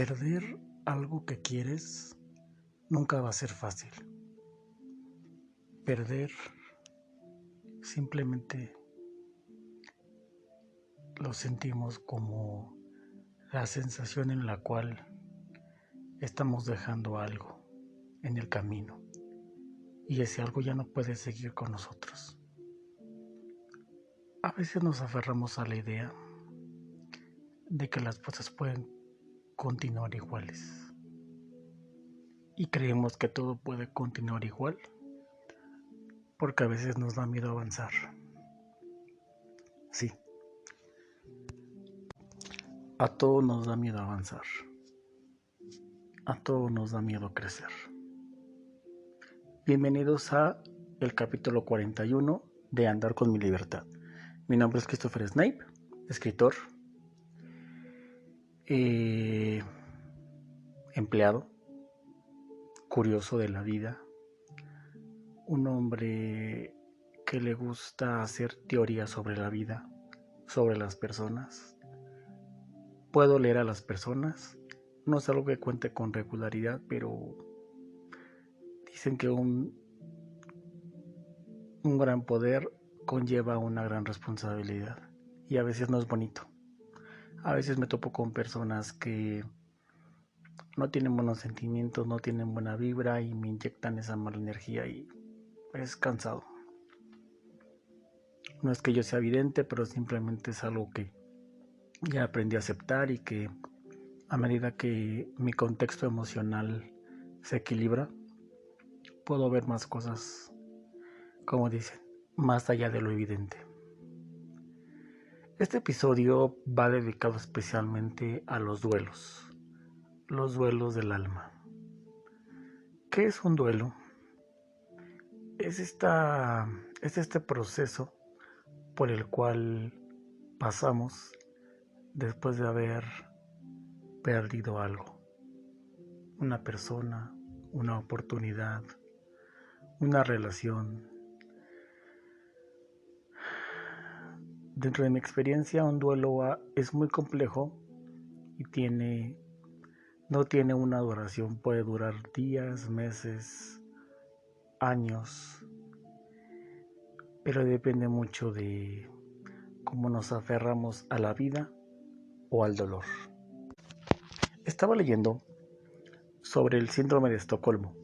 Perder algo que quieres nunca va a ser fácil. Perder simplemente lo sentimos como la sensación en la cual estamos dejando algo en el camino y ese algo ya no puede seguir con nosotros. A veces nos aferramos a la idea de que las cosas pueden continuar iguales y creemos que todo puede continuar igual porque a veces nos da miedo avanzar. Sí, a todos nos da miedo avanzar, a todos nos da miedo crecer. Bienvenidos a el capítulo 41 de Andar con mi libertad. Mi nombre es Christopher Snape, escritor, empleado, curioso de la vida, un hombre que le gusta hacer teoría sobre la vida, sobre las personas. Puedo leer a las personas, no es algo que cuente con regularidad, pero dicen que un gran poder conlleva una gran responsabilidad y a veces no es bonito. A veces me topo con personas que no tienen buenos sentimientos, no tienen buena vibra y me inyectan esa mala energía y es cansado. No es que yo sea evidente, pero simplemente es algo que ya aprendí a aceptar y que a medida que mi contexto emocional se equilibra, puedo ver más cosas, como dicen, más allá de lo evidente. Este episodio va dedicado especialmente a los duelos del alma. ¿Qué es un duelo? Es este proceso por el cual pasamos después de haber perdido algo. Una persona, una oportunidad, una relación. Dentro de mi experiencia, un duelo es muy complejo y no tiene una duración, puede durar días, meses, años, pero depende mucho de cómo nos aferramos a la vida o al dolor. Estaba leyendo sobre el síndrome de Estocolmo.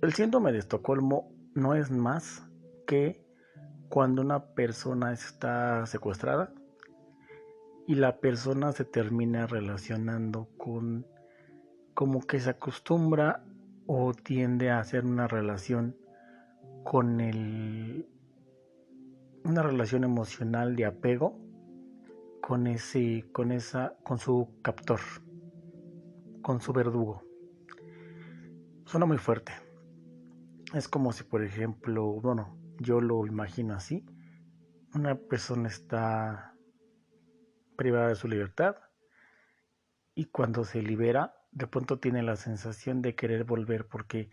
El síndrome de Estocolmo no es más que cuando una persona está secuestrada y la persona se termina relacionando con, como que se acostumbra o tiende a hacer una relación con una relación emocional de apego con su captor, con su verdugo. Suena muy fuerte. Es como si, por ejemplo, yo lo imagino así, una persona está privada de su libertad y cuando se libera, de pronto tiene la sensación de querer volver porque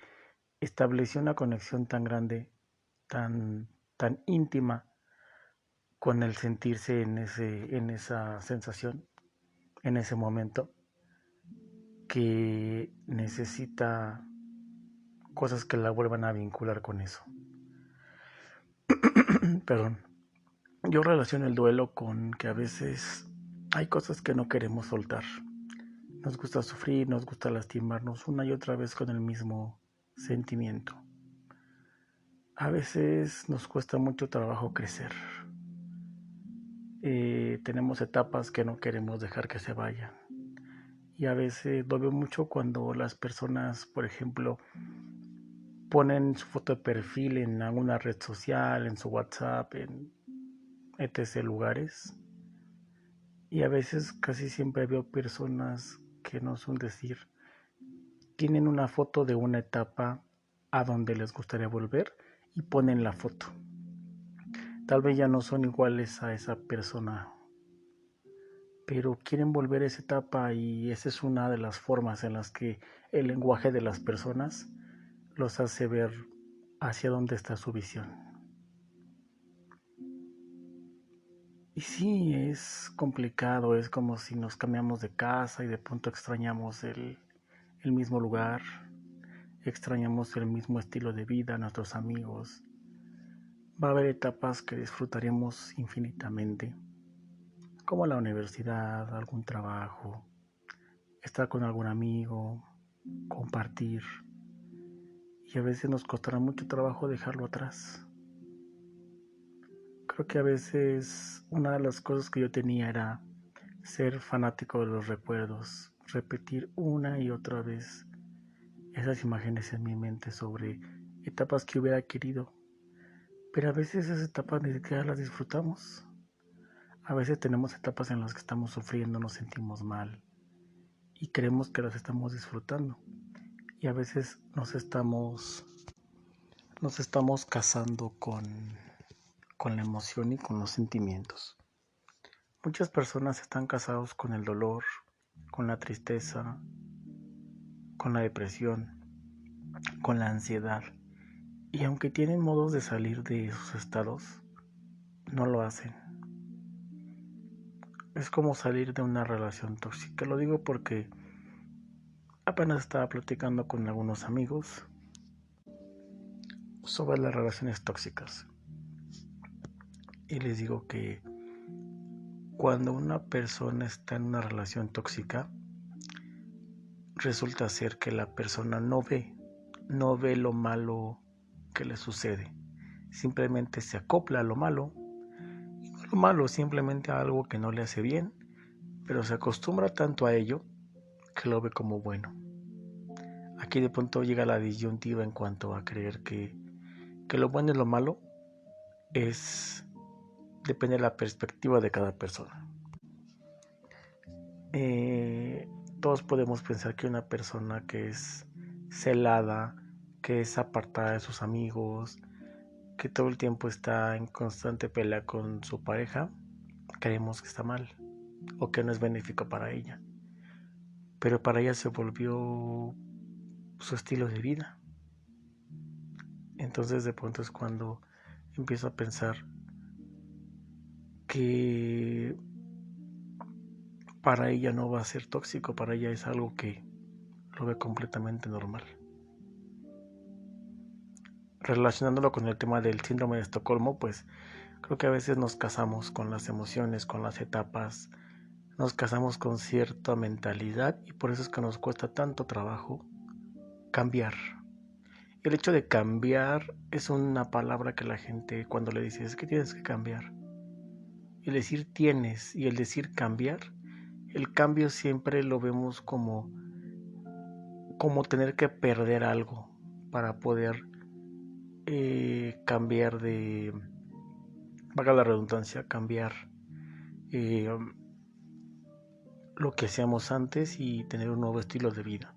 estableció una conexión tan grande, tan íntima con el sentirse en esa sensación, en ese momento, que necesita cosas que la vuelvan a vincular con eso. Perdón. Yo relaciono el duelo con que a veces hay cosas que no queremos soltar. Nos gusta sufrir, nos gusta lastimarnos una y otra vez con el mismo sentimiento. A veces nos cuesta mucho trabajo crecer. Tenemos etapas que no queremos dejar que se vayan. Y a veces lo veo mucho cuando las personas, por ejemplo, ponen su foto de perfil en alguna red social, en su WhatsApp, en etc. lugares. Y a veces casi siempre veo personas que no son decir, tienen una foto de una etapa a donde les gustaría volver y ponen la foto. Tal vez ya no son iguales a esa persona, pero quieren volver a esa etapa y esa es una de las formas en las que el lenguaje de las personas los hace ver hacia dónde está su visión. Y sí, es complicado, es como si nos cambiamos de casa y de pronto extrañamos el mismo lugar, extrañamos el mismo estilo de vida, nuestros amigos. Va a haber etapas que disfrutaremos infinitamente, como la universidad, algún trabajo, estar con algún amigo, compartir. Y a veces nos costará mucho trabajo dejarlo atrás. Creo que a veces una de las cosas que yo tenía era ser fanático de los recuerdos, repetir una y otra vez esas imágenes en mi mente sobre etapas que hubiera querido. Pero a veces esas etapas ni siquiera las disfrutamos. A veces tenemos etapas en las que estamos sufriendo, nos sentimos mal y creemos que las estamos disfrutando. Y a veces nos estamos casando con la emoción y con los sentimientos. Muchas personas están casados con el dolor, con la tristeza, con la depresión, con la ansiedad. Y aunque tienen modos de salir de esos estados, no lo hacen. Es como salir de una relación tóxica. Lo digo porque apenas estaba platicando con algunos amigos sobre las relaciones tóxicas. Y les digo que cuando una persona está en una relación tóxica, resulta ser que la persona no ve lo malo que le sucede. Simplemente se acopla a lo malo. Y no a lo malo, simplemente a algo que no le hace bien, pero se acostumbra tanto a ello que lo ve como bueno. Aquí de pronto llega la disyuntiva en cuanto a creer que lo bueno y lo malo depende de la perspectiva de cada persona. Todos podemos pensar que una persona que es celada, que es apartada de sus amigos, que todo el tiempo está en constante pelea con su pareja, creemos que está mal o que no es benéfico para ella. Pero para ella se volvió su estilo de vida. Entonces de pronto es cuando empiezo a pensar que para ella no va a ser tóxico, para ella es algo que lo ve completamente normal. Relacionándolo con el tema del síndrome de Estocolmo, pues creo que a veces nos casamos con las emociones, con las etapas, nos casamos con cierta mentalidad y por eso es que nos cuesta tanto trabajo cambiar. El hecho de cambiar es una palabra que la gente cuando le dices es que tienes que cambiar. El decir tienes y el decir cambiar, el cambio siempre lo vemos como tener que perder algo para poder cambiar de, valga la redundancia, cambiar eh, lo que hacíamos antes y tener un nuevo estilo de vida.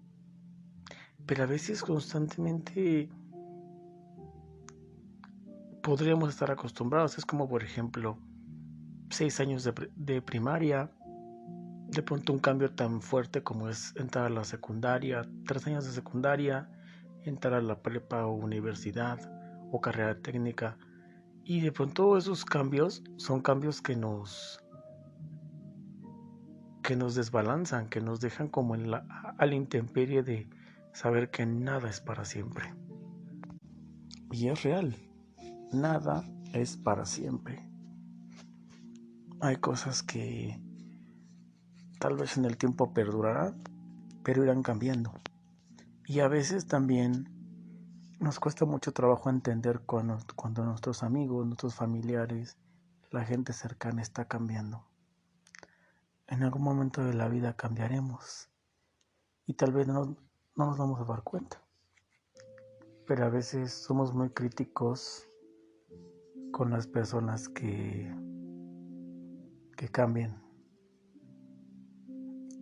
Pero a veces constantemente podríamos estar acostumbrados. Es como, por ejemplo, 6 años de primaria, de pronto un cambio tan fuerte como es entrar a la secundaria, 3 años de secundaria, entrar a la prepa o universidad o carrera técnica. Y de pronto esos cambios son cambios que nos desbalanzan, que nos dejan como a la intemperie de saber que nada es para siempre. Y es real, nada es para siempre. Hay cosas que tal vez en el tiempo perdurarán, pero irán cambiando. Y a veces también nos cuesta mucho trabajo entender cuando nuestros amigos, nuestros familiares, la gente cercana está cambiando. En algún momento de la vida cambiaremos y tal vez no nos vamos a dar cuenta. Pero a veces somos muy críticos con las personas que cambian.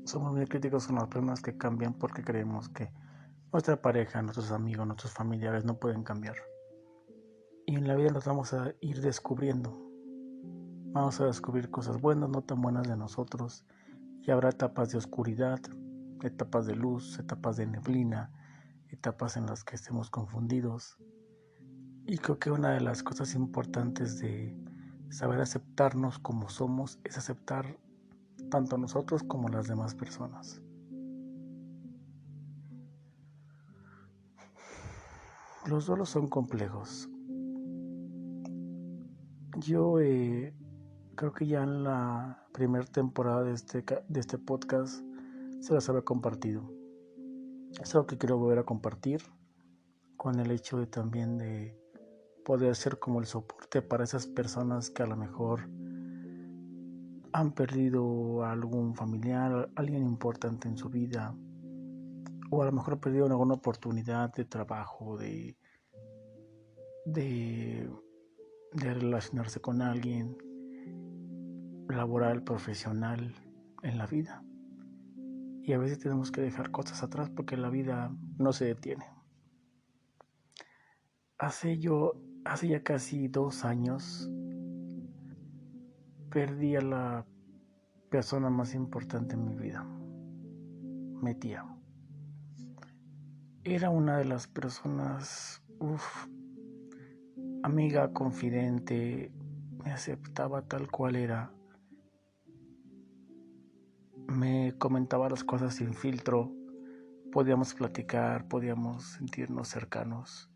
Somos muy críticos con las personas que cambian porque creemos que nuestra pareja, nuestros amigos, nuestros familiares no pueden cambiar. Y en la vida nos vamos a ir descubriendo. Vamos a descubrir cosas buenas, no tan buenas de nosotros. Y habrá etapas de oscuridad, etapas de luz, etapas de neblina, etapas en las que estemos confundidos. Y creo que una de las cosas importantes de Saber aceptarnos como somos es aceptar tanto a nosotros como a las demás personas. Los duelos son complejos. Yo creo que ya en la primera temporada de este podcast se las había compartido. Es algo que quiero volver a compartir con el hecho de también de poder ser como el soporte para esas personas que a lo mejor han perdido a algún familiar, alguien importante en su vida, o a lo mejor perdieron alguna oportunidad de trabajo, de, de relacionarse con alguien, laboral, profesional, en la vida. Y a veces tenemos que dejar cosas atrás porque la vida no se detiene. Hace ya casi 2 años perdí a la persona más importante en mi vida, mi tía. Era una de las personas, amiga, confidente, me aceptaba tal cual era, me comentaba las cosas sin filtro, podíamos platicar, podíamos sentirnos cercanos.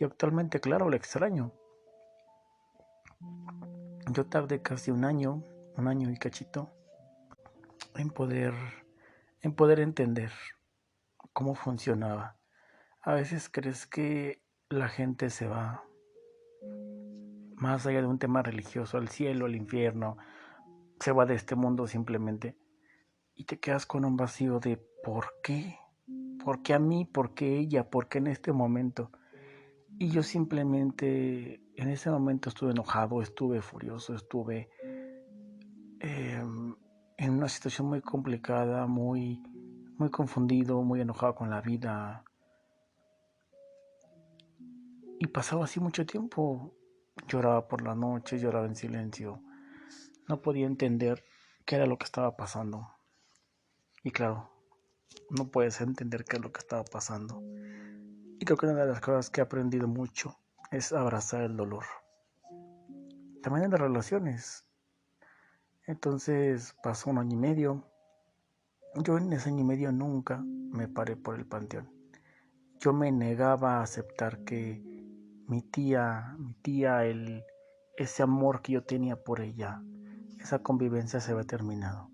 Y actualmente, claro, la extraño. Yo tardé casi un año y cachito, en poder entender cómo funcionaba. A veces crees que la gente se va más allá de un tema religioso, al cielo, al infierno, se va de este mundo simplemente y te quedas con un vacío de ¿por qué? ¿Por qué a mí? ¿Por qué ella? ¿Por qué en este momento? Y yo simplemente en ese momento estuve enojado, estuve furioso, estuve en una situación muy complicada, muy confundido, muy enojado con la vida. Y pasaba así mucho tiempo. Lloraba por la noche, lloraba en silencio. No podía entender qué era lo que estaba pasando. Y claro, no puedes entender qué es lo que estaba pasando. Y creo que una de las cosas que he aprendido mucho es abrazar el dolor. También en las relaciones. Entonces pasó 1 año y medio. Yo en ese año y medio nunca me paré por el panteón. Yo me negaba a aceptar que mi tía, ese amor que yo tenía por ella, esa convivencia se había terminado.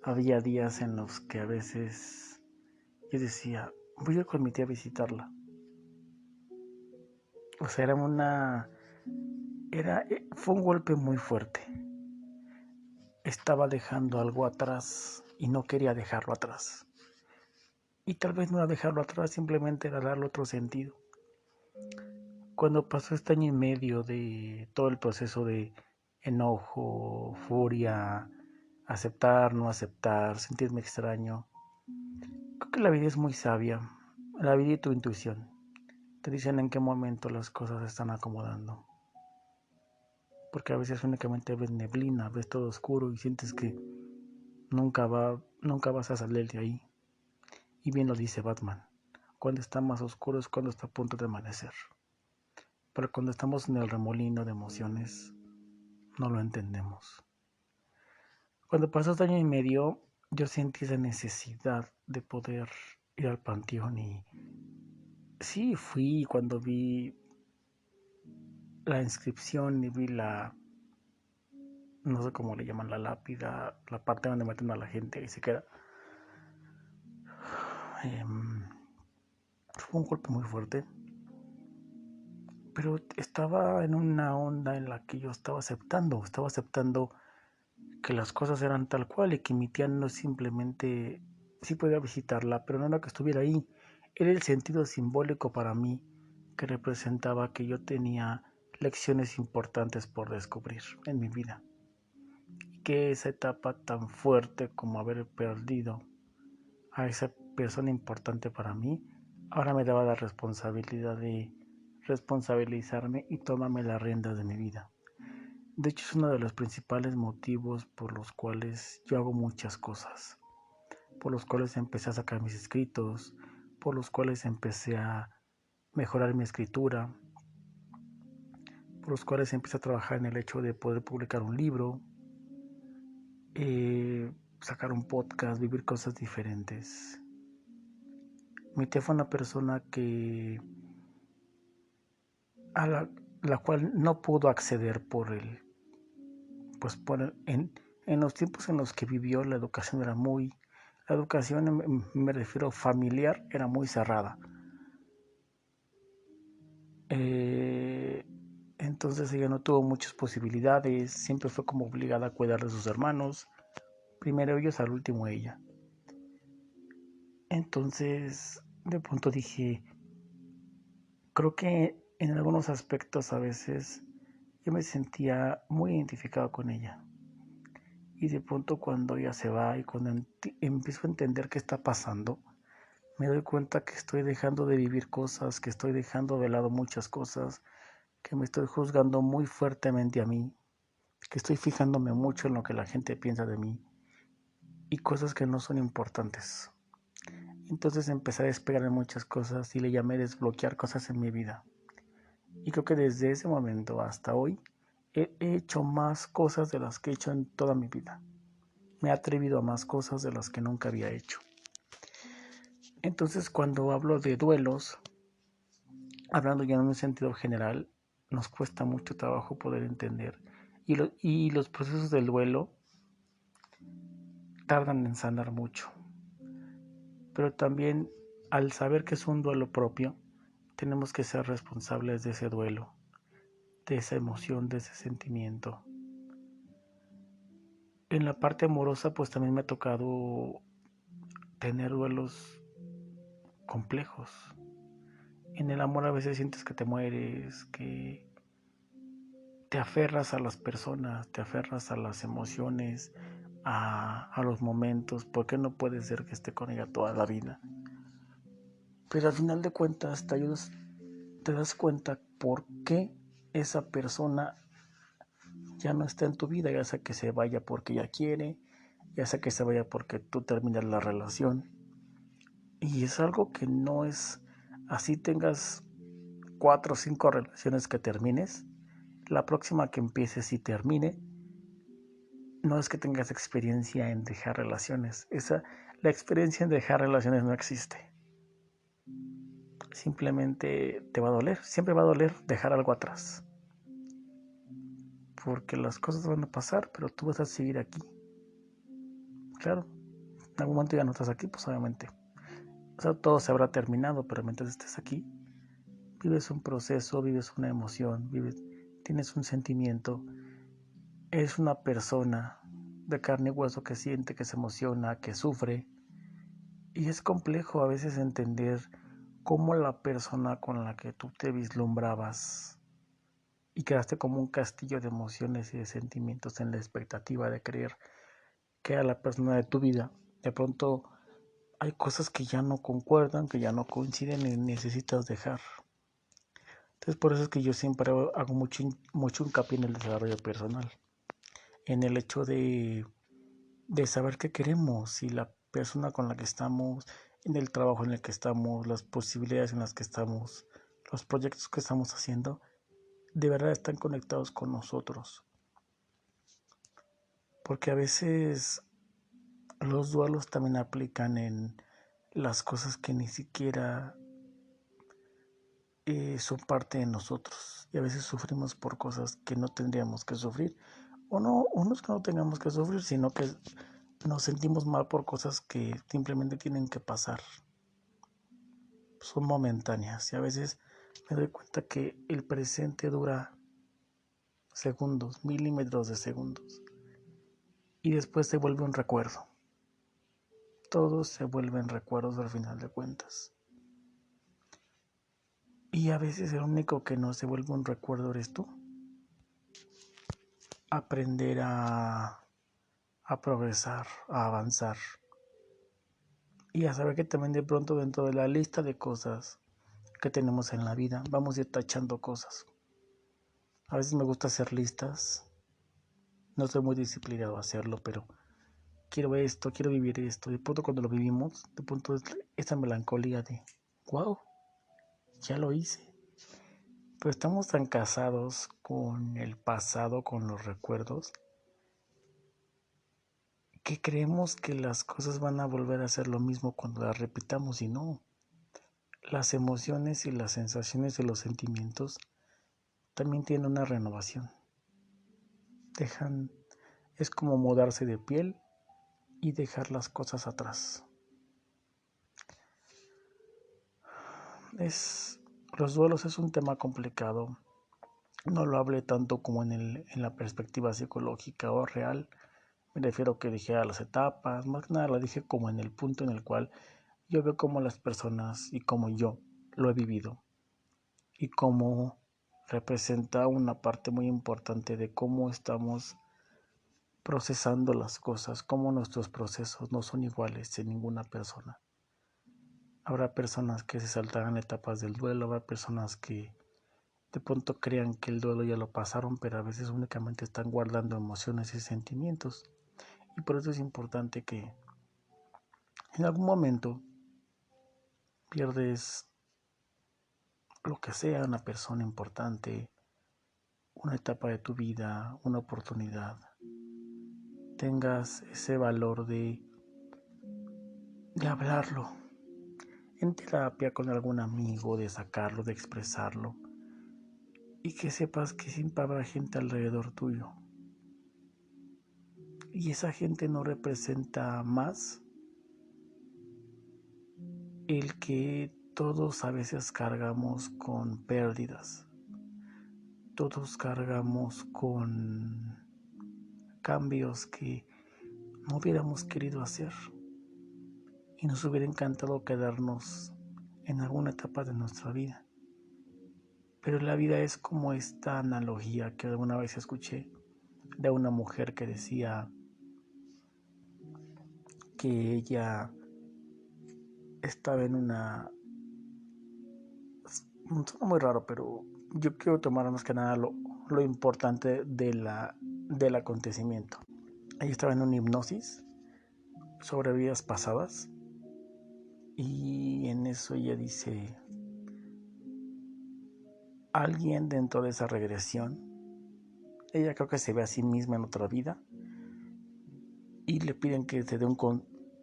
Había días en los que a veces yo decía, voy a ir con mi tía a visitarla. O sea, fue un golpe muy fuerte. Estaba dejando algo atrás y no quería dejarlo atrás. Y tal vez no era dejarlo atrás, simplemente era darle otro sentido. Cuando pasó este año y medio de todo el proceso de enojo, furia, aceptar, no aceptar, sentirme extraño, creo que la vida es muy sabia. La vida y tu intuición te dicen en qué momento las cosas se están acomodando. Porque a veces únicamente ves neblina, ves todo oscuro y sientes que nunca vas a salir de ahí. Y bien lo dice Batman, cuando está más oscuro es cuando está a punto de amanecer. Pero cuando estamos en el remolino de emociones, no lo entendemos. Cuando pasó este año y medio, yo sentí esa necesidad de poder ir al panteón y sí, fui cuando vi la inscripción y vi no sé cómo le llaman, la lápida, la parte donde meten a la gente y se queda. Fue un golpe muy fuerte, pero estaba en una onda en la que yo estaba aceptando que las cosas eran tal cual y que mi tía no simplemente, sí podía visitarla, pero no era que estuviera ahí. Era el sentido simbólico para mí que representaba que yo tenía lecciones importantes por descubrir en mi vida. Y que esa etapa tan fuerte como haber perdido a esa persona importante para mí, ahora me daba la responsabilidad de responsabilizarme y tomarme las riendas de mi vida. De hecho, es uno de los principales motivos por los cuales yo hago muchas cosas, por los cuales empecé a sacar mis escritos, por los cuales empecé a mejorar mi escritura, por los cuales empieza a trabajar en el hecho de poder publicar un libro, sacar un podcast, vivir cosas diferentes. Mi tía fue una persona a la cual no pudo acceder en los tiempos en los que vivió. La educación me refiero familiar, era muy cerrada. Entonces ella no tuvo muchas posibilidades, siempre fue como obligada a cuidar de sus hermanos, primero ellos, al último ella. Entonces de pronto dije, creo que en algunos aspectos a veces yo me sentía muy identificado con ella. Y de pronto cuando ella se va y cuando empiezo a entender qué está pasando, me doy cuenta que estoy dejando de vivir cosas, que estoy dejando de lado muchas cosas, que me estoy juzgando muy fuertemente a mí, que estoy fijándome mucho en lo que la gente piensa de mí y cosas que no son importantes. Entonces empecé a despegar en muchas cosas y le llamé desbloquear cosas en mi vida. Y creo que desde ese momento hasta hoy he hecho más cosas de las que he hecho en toda mi vida. Me he atrevido a más cosas de las que nunca había hecho. Entonces cuando hablo de duelos, hablando ya en un sentido general, nos cuesta mucho trabajo poder entender. Y los procesos del duelo tardan en sanar mucho. Pero también al saber que es un duelo propio, tenemos que ser responsables de ese duelo, de esa emoción, de ese sentimiento. En la parte amorosa, pues también me ha tocado tener duelos complejos. En el amor a veces sientes que te mueres, que te aferras a las personas, te aferras a las emociones, a los momentos, porque no puede ser que esté con ella toda la vida. Pero al final de cuentas te das cuenta por qué esa persona ya no está en tu vida, ya sea que se vaya porque ella quiere, ya sea que se vaya porque tú terminas la relación. Y es algo que no es así tengas 4 o 5 relaciones que termines, la próxima que empieces y termine, no es que tengas experiencia en dejar relaciones. La experiencia en dejar relaciones no existe. Simplemente te va a doler, siempre va a doler dejar algo atrás. Porque las cosas van a pasar, pero tú vas a seguir aquí. Claro, en algún momento ya no estás aquí, pues obviamente. O sea, todo se habrá terminado, pero mientras estés aquí, vives un proceso, vives una emoción, tienes un sentimiento. Eres una persona de carne y hueso que siente, que se emociona, que sufre. Y es complejo a veces entender cómo la persona con la que tú te vislumbrabas y quedaste como un castillo de emociones y de sentimientos en la expectativa de creer que era la persona de tu vida, de pronto hay cosas que ya no concuerdan, que ya no coinciden y necesitas dejar. Entonces por eso es que yo siempre hago mucho hincapié en el desarrollo personal, en el hecho de saber qué queremos, si la persona con la que estamos, en el trabajo en el que estamos, las posibilidades en las que estamos, los proyectos que estamos haciendo, de verdad están conectados con nosotros. Porque a veces los duelos también aplican en las cosas que ni siquiera son parte de nosotros. Y a veces sufrimos por cosas que no tendríamos que sufrir. O no es que no tengamos que sufrir, sino que nos sentimos mal por cosas que simplemente tienen que pasar. Son momentáneas y a veces me doy cuenta que el presente dura segundos, milímetros de segundos y después se vuelve un recuerdo. Todos se vuelven recuerdos al final de cuentas. Y a veces el único que no se vuelve un recuerdo eres tú. Aprender a progresar, a avanzar y a saber que también de pronto dentro de la lista de cosas que tenemos en la vida vamos a ir tachando cosas. A veces me gusta hacer listas, no soy muy disciplinado a hacerlo, pero quiero esto, quiero vivir esto. De pronto cuando lo vivimos, de pronto es esa melancolía de, wow, ya lo hice. Pero estamos tan casados con el pasado, con los recuerdos, que creemos que las cosas van a volver a ser lo mismo cuando las repitamos y no. Las emociones y las sensaciones de los sentimientos también tienen una renovación. Es como mudarse de piel y dejar las cosas atrás. Los duelos es un tema complicado. No lo hablé tanto como en la perspectiva psicológica o real. Me refiero a que dije a las etapas, más que nada lo dije como en el punto en el cual yo veo cómo las personas y cómo yo lo he vivido y cómo representa una parte muy importante de cómo estamos procesando las cosas, cómo nuestros procesos no son iguales en ninguna persona. Habrá personas que se saltarán etapas del duelo, habrá personas que de pronto crean que el duelo ya lo pasaron, pero a veces únicamente están guardando emociones y sentimientos. Y por eso es importante que en algún momento pierdes lo que sea, una persona importante, una etapa de tu vida, una oportunidad, tengas ese valor de hablarlo en terapia con algún amigo, de sacarlo, de expresarlo, y que sepas que siempre habrá gente alrededor tuyo. Y esa gente no representa más el que todos a veces cargamos con pérdidas, todos cargamos con cambios que no hubiéramos querido hacer y nos hubiera encantado quedarnos en alguna etapa de nuestra vida. Pero la vida es como esta analogía que alguna vez escuché de una mujer que decía que ella estaba en una... Suena muy raro, pero yo quiero tomar más que nada lo importante del acontecimiento. Ella estaba en una hipnosis sobre vidas pasadas y en eso ella dice, alguien dentro de esa regresión, ella creo que se ve a sí misma en otra vida y le piden que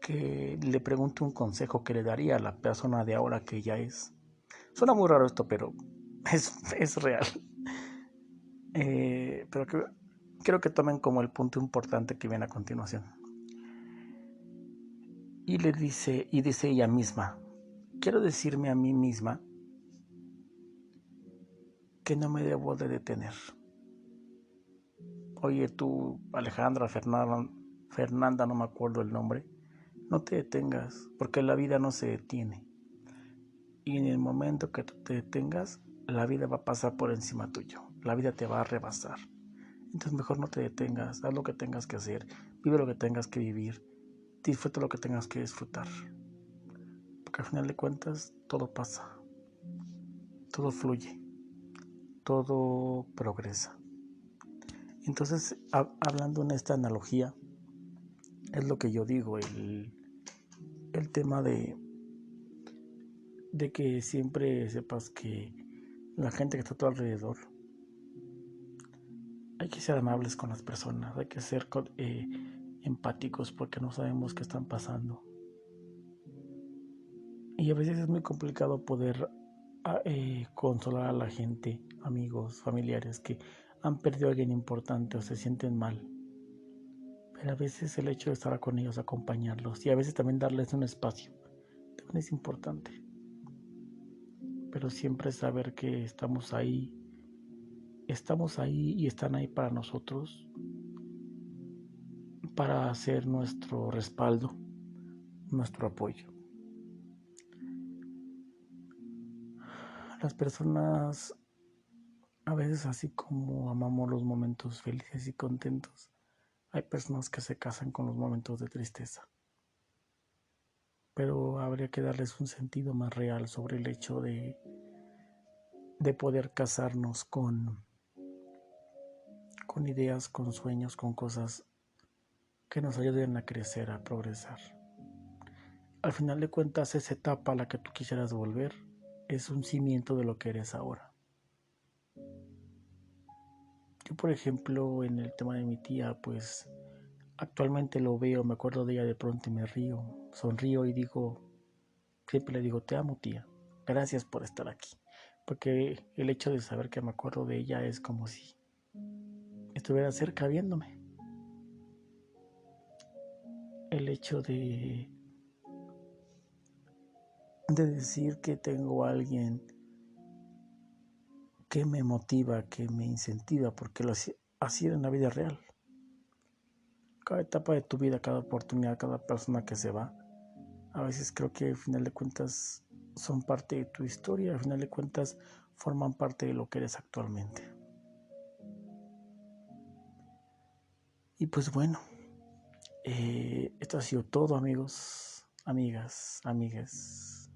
que le pregunte un consejo que le daría a la persona de ahora que ella es. Suena muy raro esto, pero es real. Pero quiero que tomen como el punto importante que viene a continuación. Y dice ella misma, quiero decirme a mí misma que no me debo de detener. Oye tú, Alejandra, Fernanda, no me acuerdo el nombre, no te detengas, porque la vida no se detiene. Y en el momento que tú te detengas, la vida va a pasar por encima tuyo, la vida te va a rebasar. Entonces mejor no te detengas, haz lo que tengas que hacer, vive lo que tengas que vivir, disfruta lo que tengas que disfrutar. Porque al final de cuentas todo pasa, todo fluye, todo progresa. Entonces, hablando en esta analogía, es lo que yo digo, el tema de que siempre sepas que la gente que está a tu alrededor, hay que ser amables con las personas, hay que ser empáticos porque no sabemos qué están pasando. Y a veces es muy complicado poder consolar a la gente, amigos, familiares que han perdido a alguien importante o se sienten mal. Pero a veces el hecho de estar con ellos, acompañarlos y a veces también darles un espacio, también es importante. Pero siempre saber que estamos ahí y están ahí para nosotros, para hacer nuestro respaldo, nuestro apoyo. Las personas, a veces así como amamos los momentos felices y contentos, hay personas que se casan con los momentos de tristeza. Pero habría que darles un sentido más real sobre el hecho de poder casarnos con ideas, con sueños, con cosas que nos ayuden a crecer, a progresar. Al final de cuentas, esa etapa a la que tú quisieras volver es un cimiento de lo que eres ahora. Yo, por ejemplo, en el tema de mi tía, pues actualmente lo veo, me acuerdo de ella de pronto y me río, sonrío y digo, siempre le digo, te amo tía, gracias por estar aquí. Porque el hecho de saber que me acuerdo de ella es como si estuviera cerca viéndome. El hecho de decir que tengo a alguien que me motiva, que me incentiva, porque así era en la vida real. Cada etapa de tu vida, cada oportunidad, cada persona que se va, a veces creo que al final de cuentas son parte de tu historia, al final de cuentas forman parte de lo que eres actualmente. Y pues bueno, esto ha sido todo, amigos, amigas, amigues.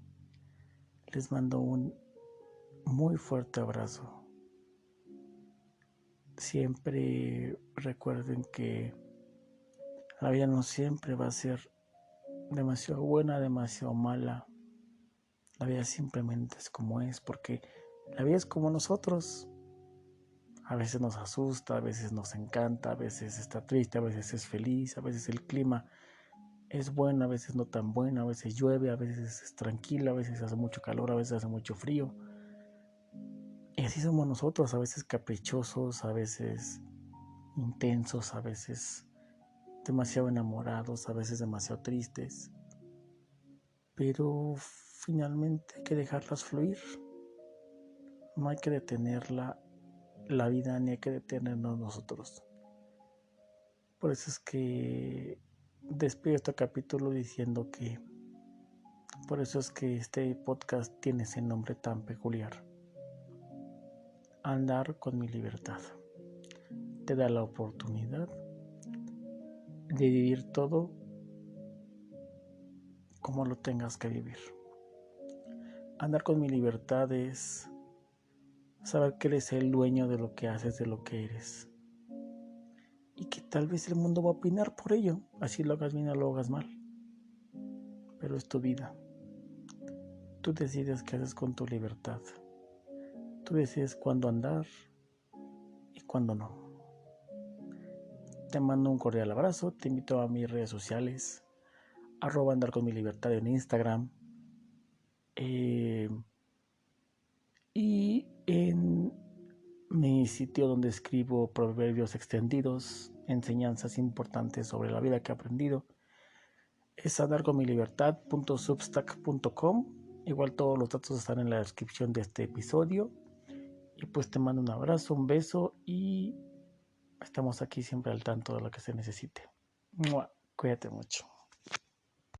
Les mando un muy fuerte abrazo. Siempre recuerden que la vida no siempre va a ser demasiado buena, demasiado mala. La vida simplemente es como es, porque la vida es como nosotros. A veces nos asusta, a veces nos encanta, a veces está triste, a veces es feliz, a veces el clima es bueno, a veces no tan bueno, a veces llueve, a veces es tranquilo, a veces hace mucho calor, a veces hace mucho frío. Y así somos nosotros, a veces caprichosos, a veces intensos, a veces demasiado enamorados, a veces demasiado tristes. Pero finalmente hay que dejarlas fluir. No hay que detener la vida ni hay que detenernos nosotros. Por eso es que despido este capítulo diciendo que por eso es que este podcast tiene ese nombre tan peculiar. Andar con mi libertad. Te da la oportunidad de vivir todo como lo tengas que vivir. Andar con mi libertad es saber que eres el dueño de lo que haces, de lo que eres. Y que tal vez el mundo va a opinar por ello, así lo hagas bien o lo hagas mal. Pero es tu vida. Tú decides qué haces con tu libertad. Tú decides cuándo andar y cuándo no. Te mando un cordial abrazo. Te invito a mis redes sociales. @andar con mi libertad en Instagram. Y en mi sitio donde escribo proverbios extendidos, enseñanzas importantes sobre la vida que he aprendido, es andarconmilibertad.substack.com. Igual todos los datos están en la descripción de este episodio. Y pues te mando un abrazo, un beso y estamos aquí siempre al tanto de lo que se necesite. ¡Mua! Cuídate mucho.